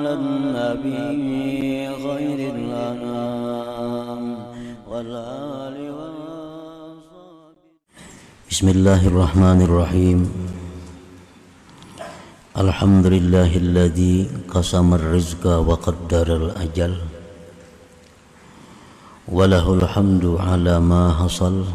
على النبي خير الأنام والآل والصحب. بسم الله الرحمن الرحيم. الحمد لله الذي قسم الرزق وقدر الأجل وله الحمد على ما حصل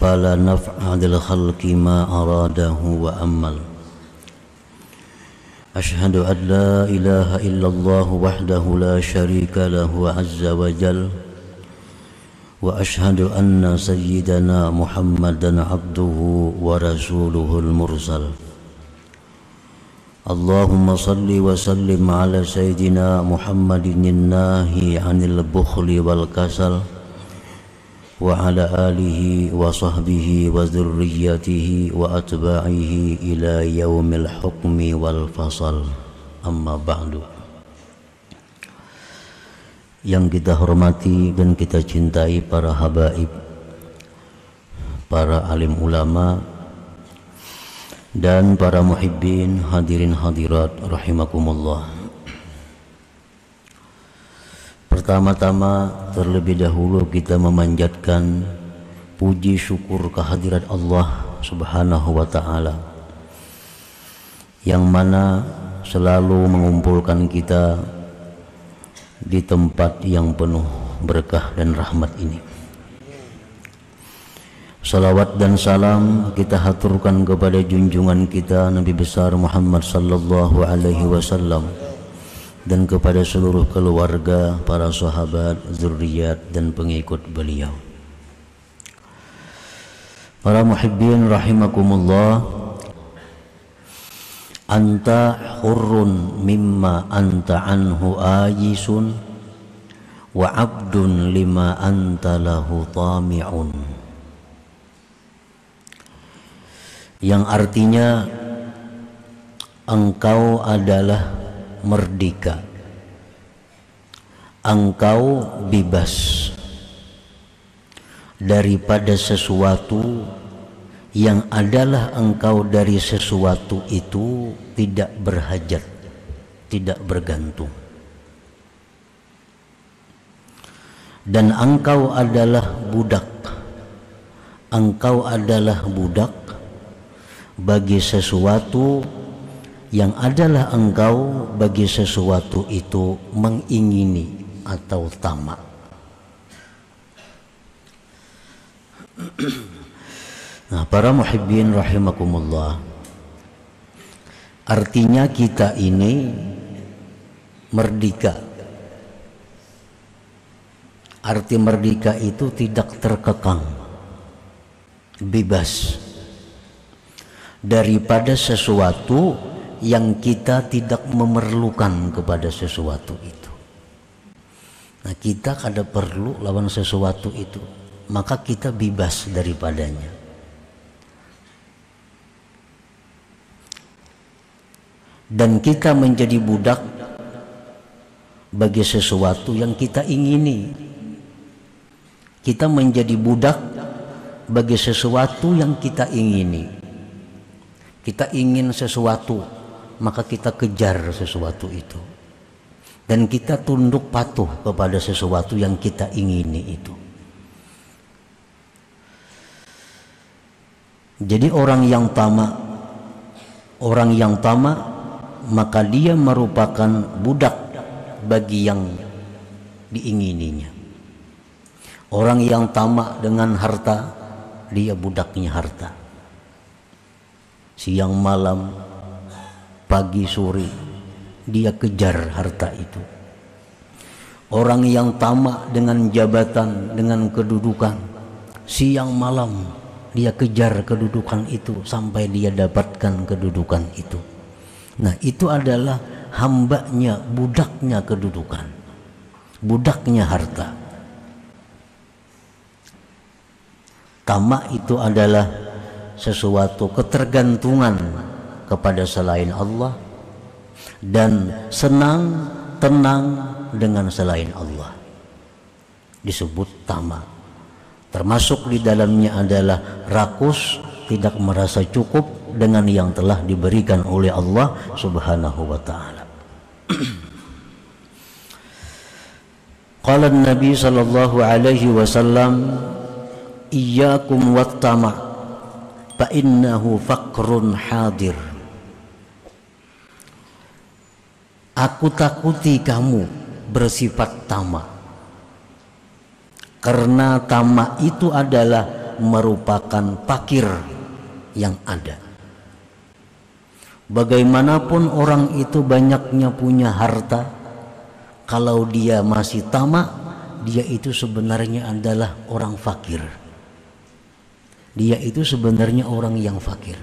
فلا نفع للخلق ما أراده وأمل. أشهد أن لا إله إلا الله وحده لا شريك له عز وجل وأشهد أن سيدنا محمدا عبده ورسوله المرسل. اللهم صل وسلم على سيدنا محمد الناهي عن البخل والكسل وعلى آله وصحبه وذريته وأتباعه إلى يوم الحكم والفصل. أما بعد. Yang kita hormati dan kita cintai para habaib, para alim ulama dan para muhibbin, hadirin hadirat rahimakumullah. Pertama-tama terlebih dahulu kita memanjatkan puji syukur kehadirat Allah Subhanahu wa ta'ala yang mana selalu mengumpulkan kita di tempat yang penuh berkah dan rahmat ini. Salawat dan salam kita haturkan kepada junjungan kita Nabi besar Muhammad sallallahu alaihi wasallam dan kepada seluruh keluarga, para sahabat, zuriat dan pengikut beliau. Para muhibbin rahimakumullah, anta hurrun mimma anta anhu ajisun wa abdun lima anta lahu tami'un. Yang artinya engkau adalah merdeka, engkau bebas daripada sesuatu yang adalah engkau dari sesuatu itu tidak berhajat, tidak bergantung. Dan engkau adalah budak, engkau adalah budak bagi sesuatu yang adalah engkau bagi sesuatu itu mengingini atau tamak. Nah, para muhibbin rahimakumullah, artinya kita ini merdeka. Arti merdeka itu tidak terkekang, bebas daripada sesuatu yang kita tidak memerlukan kepada sesuatu itu. Nah, kita kada perlu lawan sesuatu itu, maka kita bebas daripadanya. Dan kita menjadi budak bagi sesuatu yang kita ingini. Kita menjadi budak bagi sesuatu yang kita ingini. Kita ingin sesuatu, maka kita kejar sesuatu itu. Dan kita tunduk patuh kepada sesuatu yang kita ingini itu. Jadi orang yang tamak, maka dia merupakan budak bagi yang diingininya. Orang yang tamak dengan harta, dia budaknya harta. Siang malam, pagi sore, dia kejar harta itu. Orang yang tamak dengan jabatan, dengan kedudukan, siang malam dia kejar kedudukan itu sampai dia dapatkan kedudukan itu. Nah, itu adalah hambanya, budaknya kedudukan, budaknya harta. Tamak itu adalah sesuatu ketergantungan kepada selain Allah dan senang tenang dengan selain Allah, disebut tamak. Termasuk di dalamnya adalah rakus, tidak merasa cukup dengan yang telah diberikan oleh Allah Subhanahu wa taala. Qala Nabi sallallahu alaihi wasallam, iyyakum wat-tama' fa innahu faqrun hadir. Aku takuti kamu bersifat tamak, karena tamak itu adalah merupakan fakir yang ada. Bagaimanapun orang itu banyaknya punya harta, kalau dia masih tamak, dia itu sebenarnya adalah orang fakir. Dia itu sebenarnya orang yang fakir.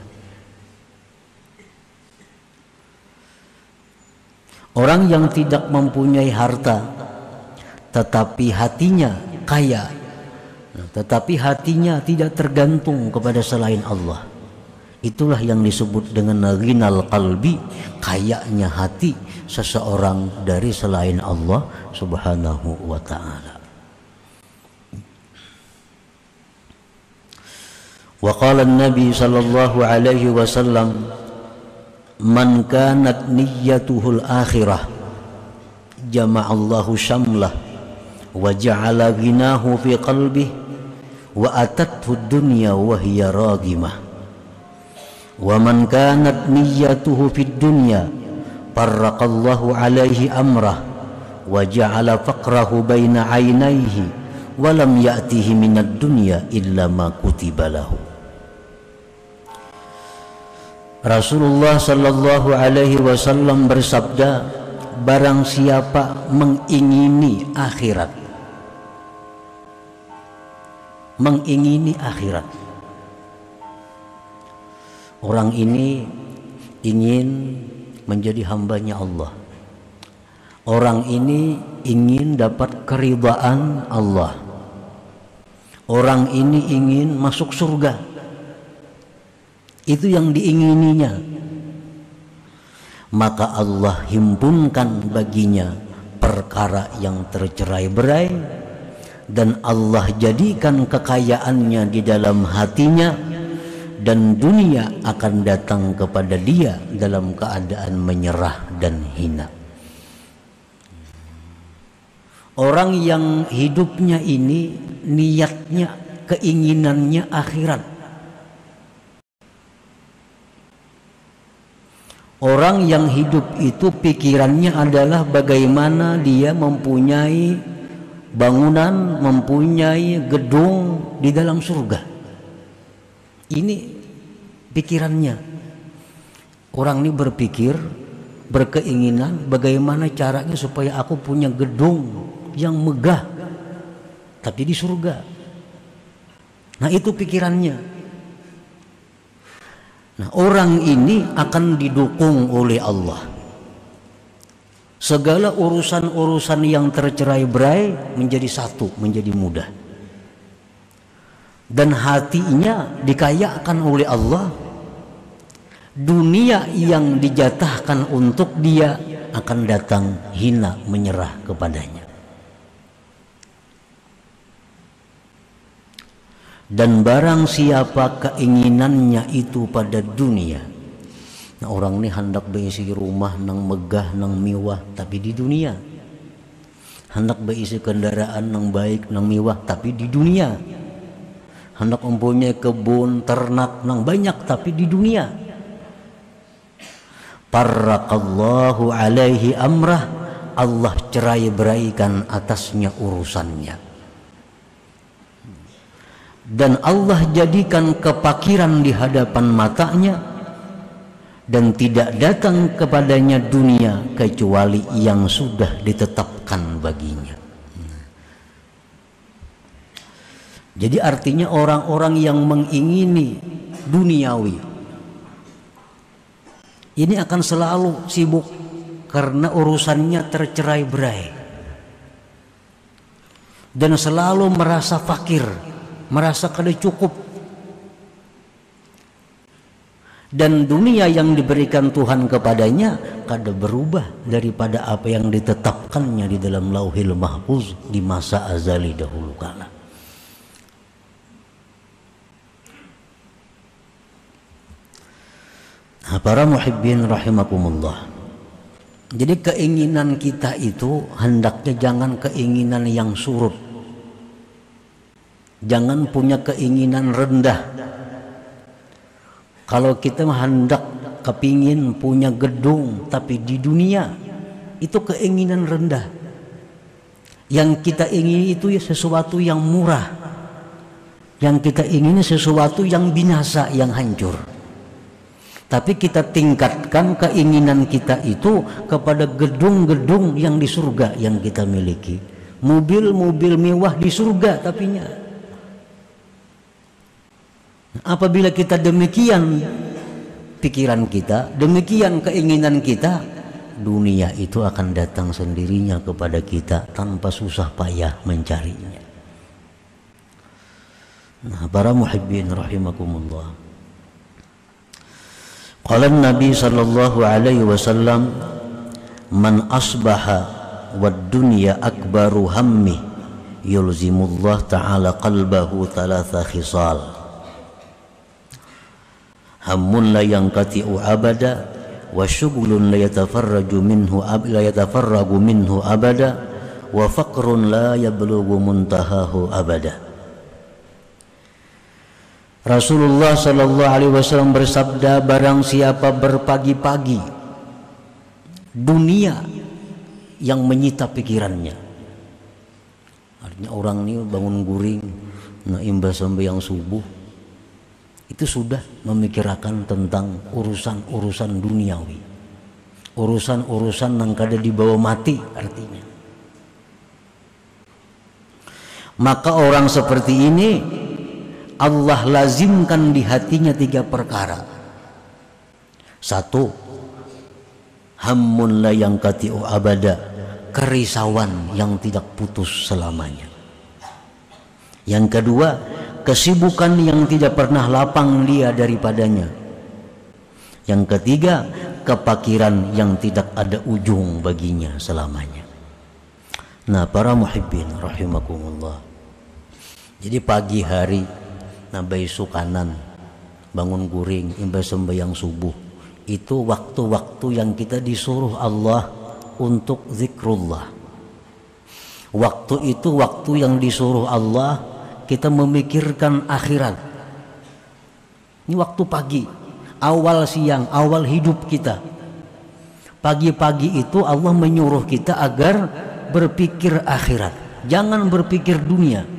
Orang yang tidak mempunyai harta tetapi hatinya kaya, tetapi hatinya tidak tergantung kepada selain Allah, itulah yang disebut dengan ghinal qalbi, kayanya hati seseorang dari selain Allah Subhanahu wa ta'ala. Wa qala an-nabi sallallahu alaihi wasallam, man kanat niyyatuhul akhirah jama'allahu syamlah wa ja'ala ghinahu fi qalbih wa atathu dunya wa hiya ragimah wa man kanat niyyatuhu fid dunya farraqallahu alaihi amrah wa ja'ala faqrahu baina 'ainaihi wa lam ya'tihi minad dunya illa ma kutiba lahu. Rasulullah sallallahu alaihi wasallam bersabda, barang siapa mengingini akhirat, orang ini ingin menjadi hambanya Allah, orang ini ingin dapat keridhaan Allah, orang ini ingin masuk surga. Itu yang diingininya, maka Allah himpunkan baginya perkara yang tercerai-berai, dan Allah jadikan kekayaannya di dalam hatinya, dan dunia akan datang kepada dia dalam keadaan menyerah dan hina. Orang yang hidupnya ini niatnya, keinginannya akhirat. Orang yang hidup itu pikirannya adalah bagaimana dia mempunyai bangunan, mempunyai gedung di dalam surga. Ini pikirannya. Orang ini berpikir, berkeinginan bagaimana caranya supaya aku punya gedung yang megah tapi di surga. Nah, itu pikirannya. Nah, orang ini akan didukung oleh Allah. Segala urusan-urusan yang tercerai-berai menjadi satu, menjadi mudah. Dan hatinya dikayakan oleh Allah. Dunia yang dijatahkan untuk dia akan datang hina, menyerah kepadanya. Dan barang siapa keinginannya itu pada dunia, nah orang ini hendak berisi rumah nang megah nang mewah tapi di dunia, hendak berisi kendaraan nang baik nang mewah tapi di dunia, hendak mempunyai kebun ternak nang banyak tapi di dunia, farraqallahu alaihi amrah, Allah cerai-beraikan atasnya urusannya. Dan Allah jadikan kepakiran di hadapan matanya, dan tidak datang kepadanya dunia kecuali yang sudah ditetapkan baginya. Jadi artinya orang-orang yang mengingini duniawi ini akan selalu sibuk karena urusannya tercerai-berai, dan selalu merasa fakir, merasa kada cukup. Dan dunia yang diberikan Tuhan kepadanya kada berubah daripada apa yang ditetapkannya di dalam Lauhil Mahfuz di masa azali dahulu kala. Para muhibbin rahimakumullah. Jadi keinginan kita itu hendaknya jangan keinginan yang surut. Jangan punya keinginan rendah. Kalau kita hendak kepingin punya gedung tapi di dunia, itu keinginan rendah. Yang kita ingin itu ya sesuatu yang murah. Yang kita ingin sesuatu yang binasa, yang hancur. Tapi kita tingkatkan keinginan kita itu kepada gedung-gedung yang di surga yang kita miliki. Mobil-mobil mewah di surga tapinya. Apabila kita demikian pikiran kita, demikian keinginan kita, dunia itu akan datang sendirinya kepada kita tanpa susah payah mencarinya. Nah, para muhibbin rahimakumullah. Qala Nabi sallallahu alaihi wasallam, man asbaha wad dunya akbaru hammi yulzimullah ta'ala qalbahu thalatha khisal. Hammun la yanqati'u abada wa syughlun la yatafarraju minhu abada wa faqrun la yablughu muntahahu abada. Rasulullah sallallahu alaihi wasallam bersabda, barang siapa berpagi-pagi dunia yang menyita pikirannya. Artinya orang ini bangun guring, imbas sembahyang subuh, itu sudah memikirkan tentang urusan-urusan duniawi, urusan-urusan yang kada dibawa mati artinya. Maka orang seperti ini Allah lazimkan di hatinya 3 perkara. 1, hammun la yanqati'u abada, kerisauan yang tidak putus selamanya. Yang kedua, kesibukan yang tidak pernah lapang dia daripadanya. Yang ketiga, kepakiran yang tidak ada ujung baginya selamanya. Nah, para muhibbin rahimakumullah. Jadi pagi hari nabai sukanan, bangun guring, imbas sembahyang subuh, itu waktu-waktu yang kita disuruh Allah untuk zikrullah. Waktu itu waktu yang disuruh Allah kita memikirkan akhirat. Ini waktu pagi, awal siang, awal hidup kita. Pagi-pagi itu Allah menyuruh kita agar berpikir akhirat, jangan berpikir dunia.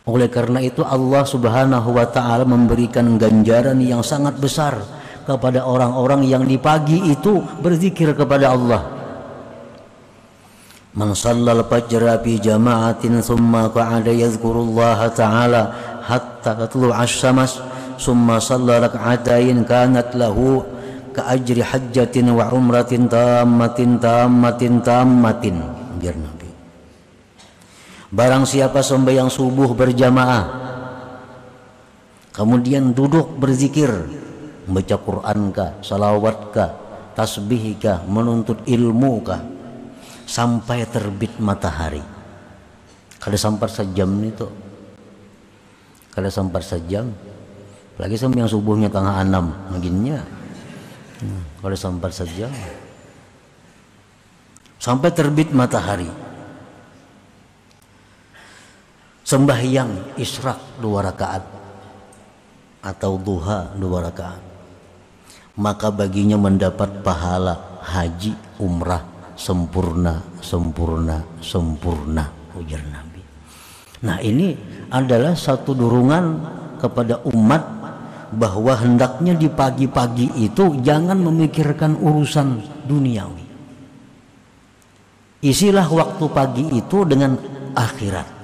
Oleh karena itu Allah subhanahu wa ta'ala memberikan ganjaran yang sangat besar kepada orang-orang yang di pagi itu berzikir kepada Allah. Man shallal fajra fi jama'atin thumma qa'ada yadhkurullaha ta'ala hatta tatlu'a asy-syams thumma shalla rak'atain kanat lahu ka ajri hajjatin wa umratin tammatin. Biar Nabi. Barang siapa sembahyang subuh berjamaah, kemudian duduk berzikir, membaca Quran kah, salawat kah, tasbih kah, menuntut ilmu kah, sampai terbit matahari. Kada sampai sejam itu, kada sampai sejam, apalagi sembahyang subuhnya tengah 6, begininya, kada sampai sejam, sampai terbit matahari. Sembahyang isyraq 2 rakaat atau duha 2 rakaat, maka baginya mendapat pahala haji umrah sempurna ujar Nabi. Nah, ini adalah satu dorongan kepada umat bahwa hendaknya di pagi-pagi itu jangan memikirkan urusan duniawi. Isilah waktu pagi itu dengan akhirat.